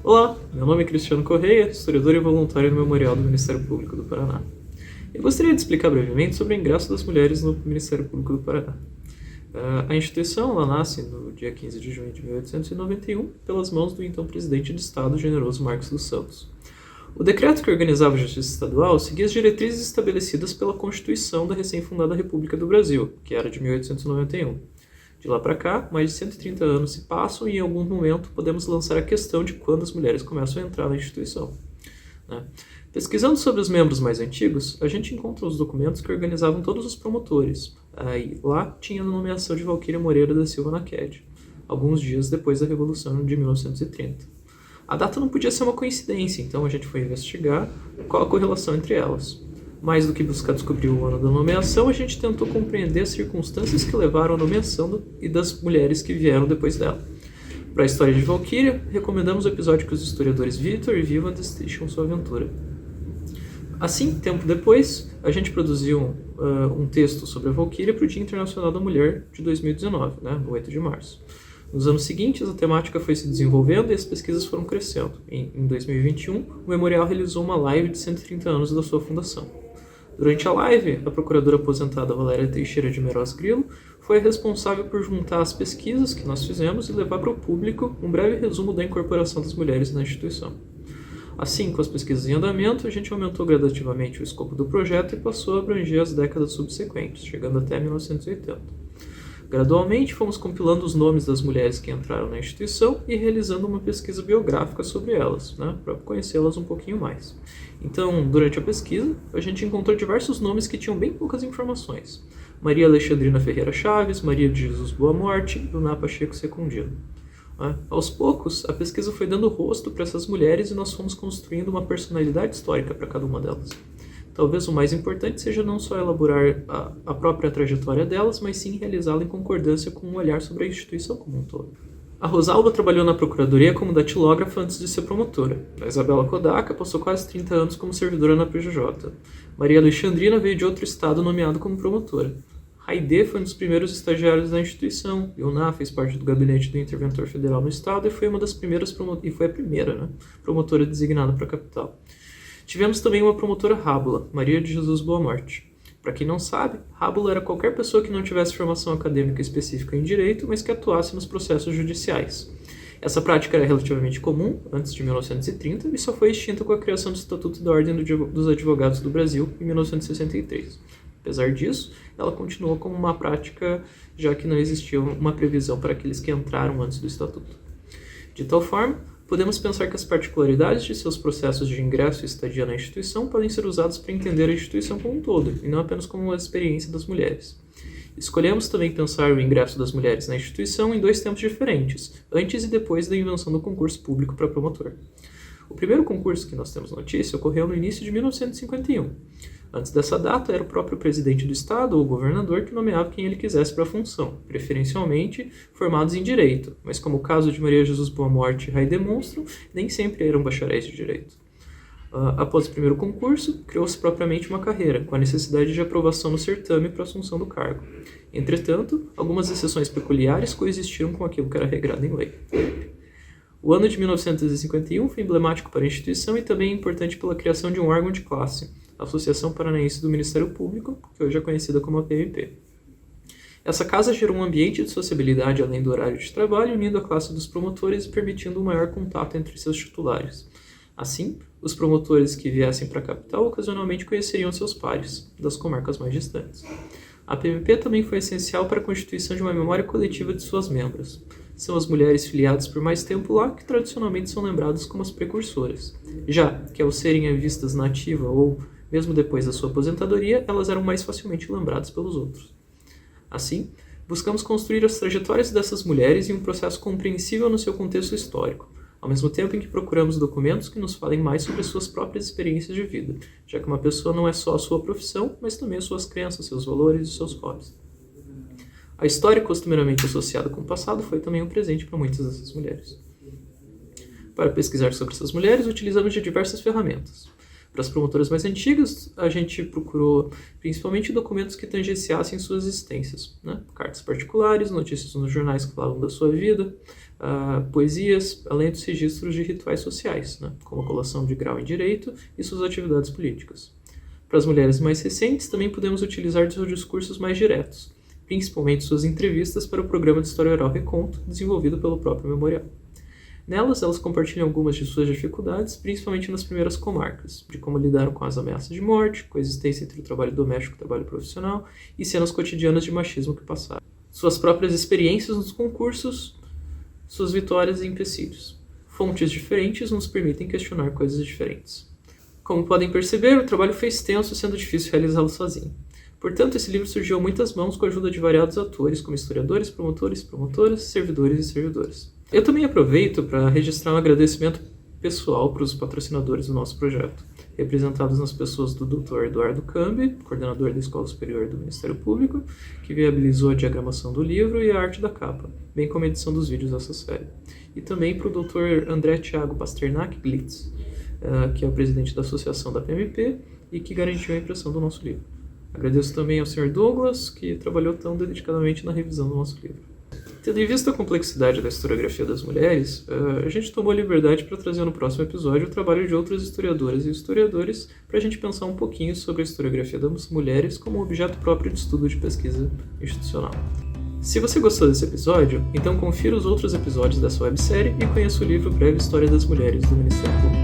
Olá, meu nome é Cristiano Correia, historiador e voluntário no Memorial do Ministério Público do Paraná. Eu gostaria de explicar brevemente sobre o ingresso das mulheres no Ministério Público do Paraná. A instituição ela nasce no dia 15 de junho de 1891 pelas mãos do então presidente de Estado, generoso Marcos dos Santos. O decreto que organizava a Justiça Estadual seguia as diretrizes estabelecidas pela Constituição da recém-fundada República do Brasil, que era de 1891. De lá para cá, mais de 130 anos se passam e em algum momento podemos lançar a questão de quando as mulheres começam a entrar na instituição. Pesquisando sobre os membros mais antigos, a gente encontra os documentos que organizavam todos os promotores. Aí, lá tinha a nomeação de Valquíria Moreira da Silva Naquede, alguns dias depois da Revolução de 1930. A data não podia ser uma coincidência, então a gente foi investigar qual a correlação entre elas. Mais do que buscar descobrir o ano da nomeação, a gente tentou compreender as circunstâncias que levaram à nomeação e das mulheres que vieram depois dela. Para a história de Valquíria, recomendamos o episódio que os historiadores Vitor e Viva destrincham sua aventura. Assim, tempo depois, a gente produziu um texto sobre a Valquíria para o Dia Internacional da Mulher de 2019, no 8 de março. Nos anos seguintes, a temática foi se desenvolvendo e as pesquisas foram crescendo. Em 2021, o Memorial realizou uma live de 130 anos da sua fundação. Durante a live, a procuradora aposentada Valéria Teixeira de Meroz Grilo foi responsável por juntar as pesquisas que nós fizemos e levar para o público um breve resumo da incorporação das mulheres na instituição. Assim, com as pesquisas em andamento, a gente aumentou gradativamente o escopo do projeto e passou a abranger as décadas subsequentes, chegando até 1980. Gradualmente, fomos compilando os nomes das mulheres que entraram na instituição e realizando uma pesquisa biográfica sobre elas, para conhecê-las um pouquinho mais. Então, durante a pesquisa, a gente encontrou diversos nomes que tinham bem poucas informações. Maria Alexandrina Ferreira Chaves, Maria de Jesus Boa Morte e Dona Pacheco Secundino. Aos poucos, a pesquisa foi dando rosto para essas mulheres e nós fomos construindo uma personalidade histórica para cada uma delas. Talvez o mais importante seja não só elaborar a própria trajetória delas, mas sim realizá-la em concordância com um olhar sobre a instituição como um todo. A Rosalba trabalhou na Procuradoria como datilógrafa antes de ser promotora. A Isabela Kodaca passou quase 30 anos como servidora na PJJ. Maria Alexandrina veio de outro estado nomeado como promotora. Raide foi um dos primeiros estagiários da instituição. Ilná fez parte do gabinete do interventor federal no estado e foi uma das primeiras foi a primeira promotora designada para a capital. Tivemos também uma promotora Rábula, Maria de Jesus Boa Morte. Para quem não sabe, Rábula era qualquer pessoa que não tivesse formação acadêmica específica em direito, mas que atuasse nos processos judiciais. Essa prática era relativamente comum, antes de 1930, e só foi extinta com a criação do Estatuto da Ordem dos Advogados do Brasil, em 1963. Apesar disso, ela continuou como uma prática, já que não existia uma previsão para aqueles que entraram antes do Estatuto. De tal forma, podemos pensar que as particularidades de seus processos de ingresso e estadia na instituição podem ser usadas para entender a instituição como um todo, e não apenas como a experiência das mulheres. Escolhemos também pensar o ingresso das mulheres na instituição em dois tempos diferentes, antes e depois da invenção do concurso público para promotor. O primeiro concurso que nós temos notícia ocorreu no início de 1951. Antes dessa data, era o próprio presidente do estado ou governador que nomeava quem ele quisesse para a função, preferencialmente formados em direito, mas como o caso de Maria Jesus Boa Morte e Rai demonstram, nem sempre eram bacharéis de direito. Após o primeiro concurso, criou-se propriamente uma carreira, com a necessidade de aprovação no certame para a assunção do cargo. Entretanto, algumas exceções peculiares coexistiram com aquilo que era regrado em lei. O ano de 1951 foi emblemático para a instituição e também importante pela criação de um órgão de classe, a Associação Paranaense do Ministério Público, que hoje é conhecida como a PMP. Essa casa gerou um ambiente de sociabilidade além do horário de trabalho, unindo a classe dos promotores e permitindo um maior contato entre seus titulares. Assim, os promotores que viessem para a capital ocasionalmente conheceriam seus pares, das comarcas mais distantes. A PMP também foi essencial para a constituição de uma memória coletiva de suas membros. São as mulheres filiadas por mais tempo lá que tradicionalmente são lembradas como as precursoras, já que ao serem vistas na ativa ou mesmo depois da sua aposentadoria, elas eram mais facilmente lembradas pelos outros. Assim, buscamos construir as trajetórias dessas mulheres em um processo compreensível no seu contexto histórico, ao mesmo tempo em que procuramos documentos que nos falem mais sobre as suas próprias experiências de vida, já que uma pessoa não é só a sua profissão, mas também as suas crenças, seus valores e seus hobbies. A história costumeiramente associada com o passado foi também um presente para muitas dessas mulheres. Para pesquisar sobre essas mulheres, utilizamos de diversas ferramentas. Para as promotoras mais antigas, a gente procurou principalmente documentos que tangenciassem suas existências, né? Cartas particulares, notícias nos jornais que falavam da sua vida, poesias, além dos registros de rituais sociais, né? Como a colação de grau em direito e suas atividades políticas. Para as mulheres mais recentes, também podemos utilizar seus discursos mais diretos, principalmente suas entrevistas para o programa de História Oral Reconto, desenvolvido pelo próprio memorial. Nelas, elas compartilham algumas de suas dificuldades, principalmente nas primeiras comarcas, de como lidaram com as ameaças de morte, coexistência entre o trabalho doméstico e o trabalho profissional e cenas cotidianas de machismo que passaram. Suas próprias experiências nos concursos, suas vitórias e empecilhos. Fontes diferentes nos permitem questionar coisas diferentes. Como podem perceber, o trabalho foi extenso, sendo difícil realizá-lo sozinho. Portanto, esse livro surgiu a muitas mãos com a ajuda de variados atores, como historiadores, promotores, promotoras, servidores e servidoras. Eu também aproveito para registrar um agradecimento pessoal para os patrocinadores do nosso projeto, representados nas pessoas do Dr. Eduardo Cambi, coordenador da Escola Superior do Ministério Público, que viabilizou a diagramação do livro e a arte da capa, bem como a edição dos vídeos dessa série. E também para o Dr. André Thiago Pasternak Glitz, que é o presidente da associação da PMP e que garantiu a impressão do nosso livro. Agradeço também ao Sr. Douglas, que trabalhou tão dedicadamente na revisão do nosso livro. Tendo em vista a complexidade da historiografia das mulheres, a gente tomou a liberdade para trazer no próximo episódio o trabalho de outras historiadoras e historiadores para a gente pensar um pouquinho sobre a historiografia das mulheres como um objeto próprio de estudo de pesquisa institucional. Se você gostou desse episódio, então confira os outros episódios dessa websérie e conheça o livro Breve História das Mulheres do Ministério Público.